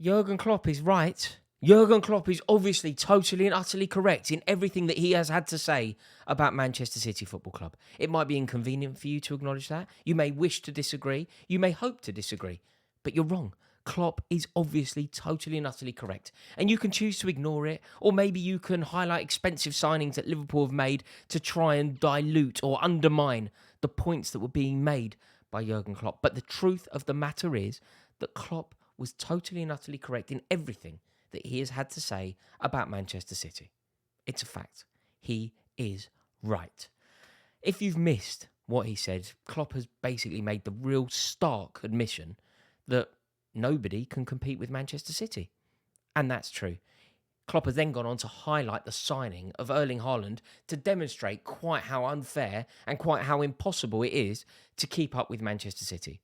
Jurgen Klopp is right. Jurgen Klopp is obviously totally and utterly correct in everything that he has had to say about Manchester City Football Club. It might be inconvenient for you to acknowledge that. You may wish to disagree. You may hope to disagree. But you're wrong. Klopp is obviously totally and utterly correct. And you can choose to ignore it, or maybe you can highlight expensive signings that Liverpool have made to try and dilute or undermine the points that were being made by Jurgen Klopp. But the truth of the matter is that Klopp was totally and utterly correct in everything that he has had to say about Manchester City. It's a fact. He is right. If you've missed what he said, Klopp has basically made the real stark admission that nobody can compete with Manchester City. And that's true. Klopp has then gone on to highlight the signing of Erling Haaland to demonstrate quite how unfair and quite how impossible it is to keep up with Manchester City.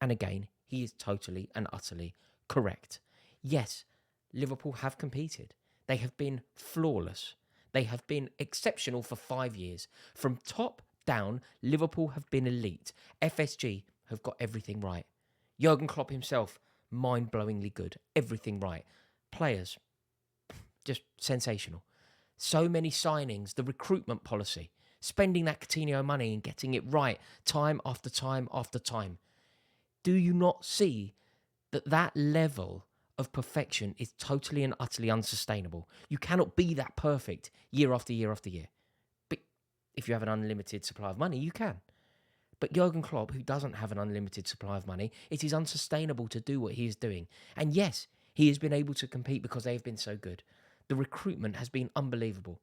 And again, he is totally and utterly correct. Yes, Liverpool have competed. They have been flawless. They have been exceptional for 5 years. From top down, Liverpool have been elite. FSG have got everything right. Jurgen Klopp himself, mind-blowingly good. Everything right. Players, just sensational. So many signings, the recruitment policy, spending that Coutinho money and getting it right time after time after time. Do you not see that level of perfection is totally and utterly unsustainable? You cannot be that perfect year after year after year. But if you have an unlimited supply of money, you can. But Jurgen Klopp, who doesn't have an unlimited supply of money, it is unsustainable to do what he is doing. And yes, he has been able to compete because they've been so good. The recruitment has been unbelievable.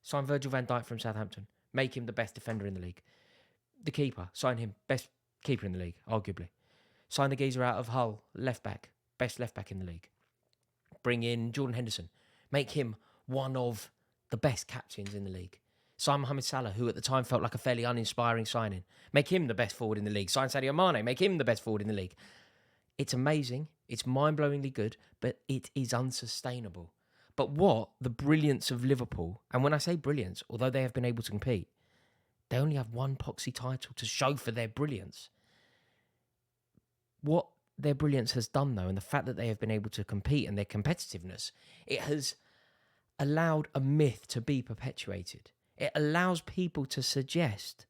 Sign Virgil van Dijk from Southampton. Make him the best defender in the league. The keeper, sign him best keeper in the league, arguably. Sign the geezer out of Hull, left back, best left back in the league. Bring in Jordan Henderson. Make him one of the best captains in the league. Sign Mohamed Salah, who at the time felt like a fairly uninspiring signing. Make him the best forward in the league. Sign Sadio Mane. Make him the best forward in the league. It's amazing. It's mind-blowingly good, but it is unsustainable. But what the brilliance of Liverpool, and when I say brilliance, although they have been able to compete, they only have one poxy title to show for their brilliance. What their brilliance has done, though, and the fact that they have been able to compete and their competitiveness, it has allowed a myth to be perpetuated. It allows people to suggest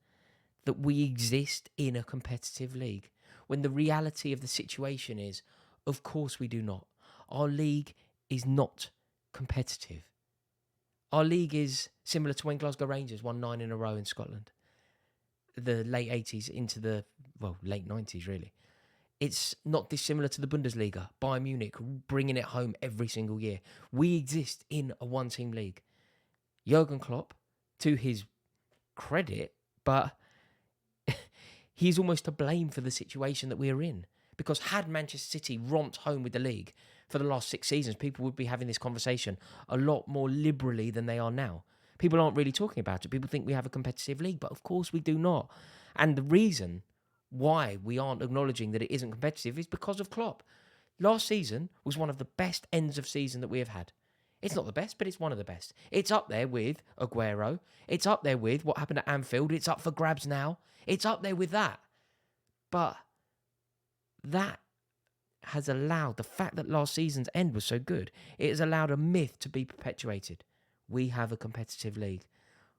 that we exist in a competitive league, when the reality of the situation is, of course we do not. Our league is not competitive. Our league is similar to when Glasgow Rangers won 9 in a row in Scotland. The late 80s into the, late 90s, really. It's not dissimilar to the Bundesliga, Bayern Munich bringing it home every single year. We exist in a one-team league. Jurgen Klopp, to his credit, but he's almost to blame for the situation that we are in. Because had Manchester City romped home with the league for the last 6 seasons, people would be having this conversation a lot more liberally than they are now. People aren't really talking about it. People think we have a competitive league, but of course we do not. And the reason why we aren't acknowledging that it isn't competitive is because of Klopp. Last season was one of the best ends of season that we have had. It's not the best, but it's one of the best. It's up there with Aguero. It's up there with what happened at Anfield. It's up for grabs now. It's up there with that. But that has allowed, the fact that last season's end was so good, it has allowed a myth to be perpetuated. We have a competitive league.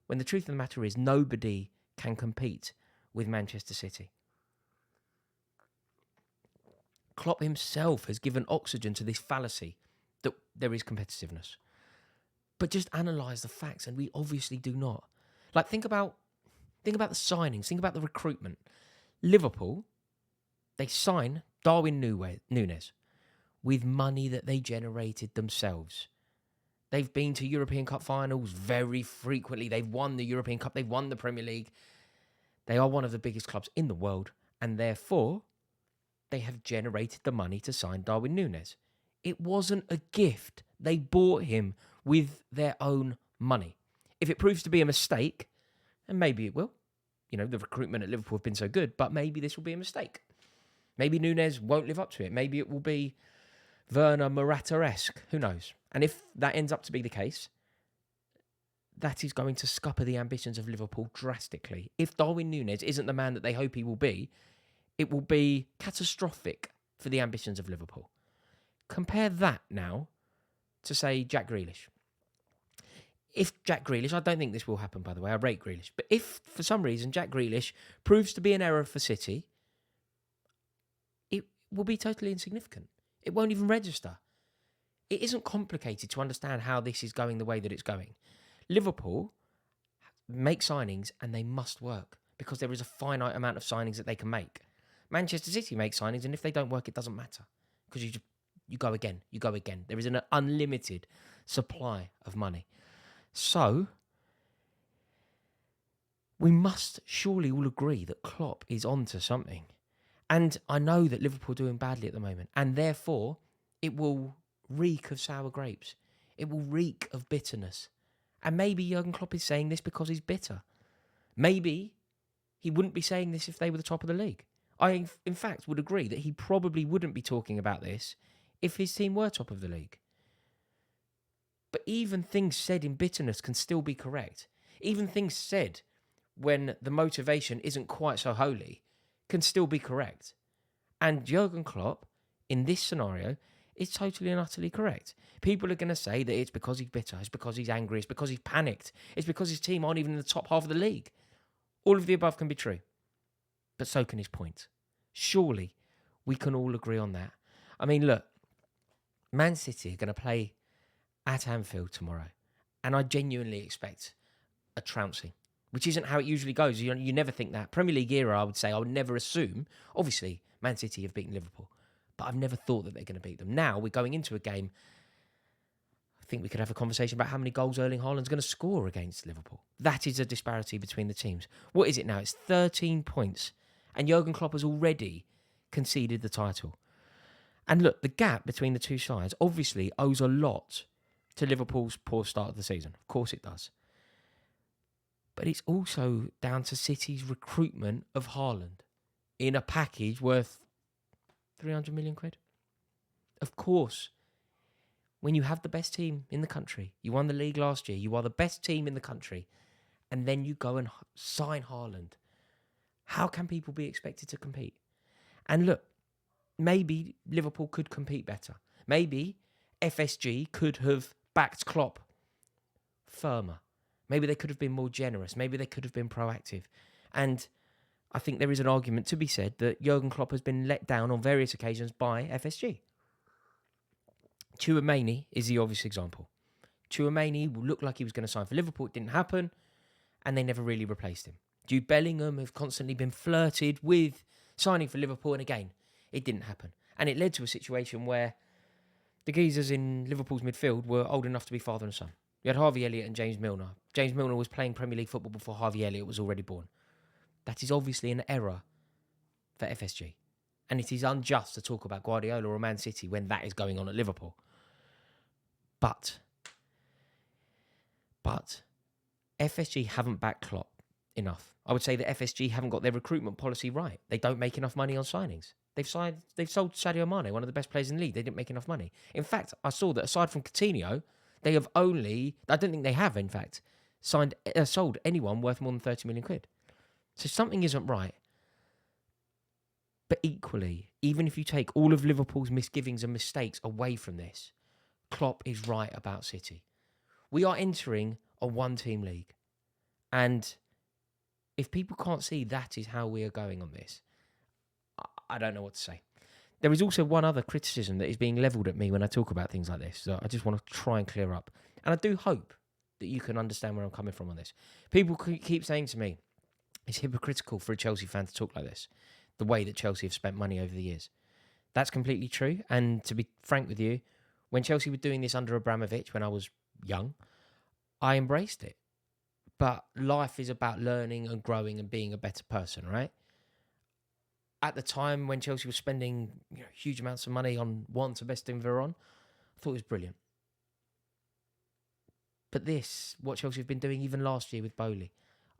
When the truth of the matter is, nobody can compete with Manchester City. Klopp himself has given oxygen to this fallacy that there is competitiveness. But just analyse the facts, and we obviously do not. Like, think about the signings, think about the recruitment. Liverpool, they sign Darwin Núñez with money that they generated themselves. They've been to European Cup finals very frequently. They've won the European Cup. They've won the Premier League. They are one of the biggest clubs in the world, and therefore they have generated the money to sign Darwin Núñez. It wasn't a gift. They bought him with their own money. If it proves to be a mistake, and maybe it will, the recruitment at Liverpool have been so good, but maybe this will be a mistake. Maybe Núñez won't live up to it. Maybe it will be Werner Morata-esque. Who knows? And if that ends up to be the case, that is going to scupper the ambitions of Liverpool drastically. If Darwin Núñez isn't the man that they hope he will be, it will be catastrophic for the ambitions of Liverpool. compare that now to, say, Jack Grealish. If Jack Grealish, I don't think this will happen, by the way, I rate Grealish, but if for some reason Jack Grealish proves to be an error for City, it will be totally insignificant. It won't even register. It isn't complicated to understand how this is going the way that it's going. Liverpool make signings and they must work because there is a finite amount of signings that they can make. Manchester City make signings, and if they don't work, it doesn't matter because you go again. There is an unlimited supply of money. So, we must surely all agree that Klopp is onto something. And I know that Liverpool are doing badly at the moment, and therefore it will reek of sour grapes. It will reek of bitterness. And maybe Jurgen Klopp is saying this because he's bitter. Maybe he wouldn't be saying this if they were the top of the league. I, in fact, would agree that he probably wouldn't be talking about this if his team were top of the league. But even things said in bitterness can still be correct. Even things said when the motivation isn't quite so holy can still be correct. And Jurgen Klopp, in this scenario, is totally and utterly correct. People are going to say that it's because he's bitter, it's because he's angry, it's because he's panicked, it's because his team aren't even in the top half of the league. All of the above can be true. But so can his point. Surely we can all agree on that. I mean, look, Man City are going to play at Anfield tomorrow, and I genuinely expect a trouncing, which isn't how it usually goes. You never think that. Premier League era, I would say, I would never assume. Obviously, Man City have beaten Liverpool, but I've never thought that they're going to beat them. Now, we're going into a game, I think we could have a conversation about how many goals Erling Haaland's going to score against Liverpool. That is a disparity between the teams. What is it now? It's 13 points, and Jurgen Klopp has already conceded the title. And look, the gap between the two sides obviously owes a lot to Liverpool's poor start of the season. Of course it does. But it's also down to City's recruitment of Haaland in a package worth 300 million quid. Of course, when you have the best team in the country, you won the league last year, you are the best team in the country, and then you go and sign Haaland, how can people be expected to compete? And look, maybe Liverpool could compete better. Maybe FSG could have backed Klopp firmer. Maybe they could have been more generous. Maybe they could have been proactive. And I think there is an argument to be said that Jurgen Klopp has been let down on various occasions by FSG. Tchouaméni is the obvious example. Tchouaméni looked like he was going to sign for Liverpool. It didn't happen, and they never really replaced him. Jude Bellingham have constantly been flirted with signing for Liverpool, and again, it didn't happen. And it led to a situation where the geezers in Liverpool's midfield were old enough to be father and son. You had Harvey Elliott and James Milner. James Milner was playing Premier League football before Harvey Elliott was already born. That is obviously an error for FSG. And it is unjust to talk about Guardiola or Man City when that is going on at Liverpool. But FSG haven't backed Klopp enough. I would say that FSG haven't got their recruitment policy right. They don't make enough money on signings. They've sold Sadio Mane, one of the best players in the league. They didn't make enough money. In fact, I saw that aside from Coutinho, they have only, I don't think they have, in fact, sold anyone worth more than 30 million quid. So something isn't right. But equally, even if you take all of Liverpool's misgivings and mistakes away from this, Klopp is right about City. We are entering a one-team league. And if people can't see that is how we are going on this, I don't know what to say. There is also one other criticism that is being levelled at me when I talk about things like this. So I just want to try and clear up. And I do hope that you can understand where I'm coming from on this. People keep saying to me, it's hypocritical for a Chelsea fan to talk like this, the way that Chelsea have spent money over the years. That's completely true. And to be frank with you, when Chelsea were doing this under Abramovich, when I was young, I embraced it. But life is about learning and growing and being a better person, right? At the time when Chelsea was spending huge amounts of money on Juan Sebastian Veron, I thought it was brilliant. But this, what Chelsea have been doing even last year with Bowley,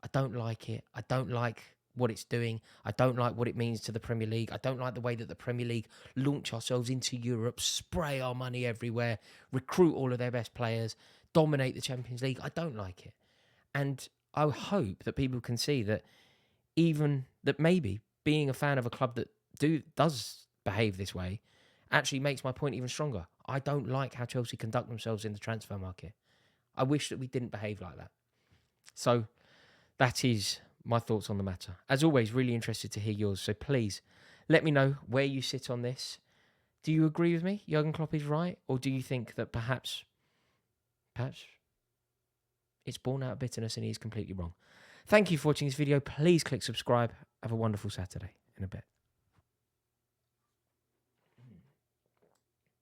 I don't like it. I don't like what it's doing. I don't like what it means to the Premier League. I don't like the way that the Premier League launch ourselves into Europe, spray our money everywhere, recruit all of their best players, dominate the Champions League. I don't like it. And I hope that people can see that even that maybe being a fan of a club that does behave this way actually makes my point even stronger. I don't like how Chelsea conduct themselves in the transfer market. I wish that we didn't behave like that. So that is my thoughts on the matter. As always, really interested to hear yours. So please let me know where you sit on this. Do you agree with me? Jurgen Klopp is right? Or do you think that perhaps it's born out of bitterness and he's completely wrong? Thank you for watching this video. Please click subscribe. Have a wonderful Saturday. In a bit.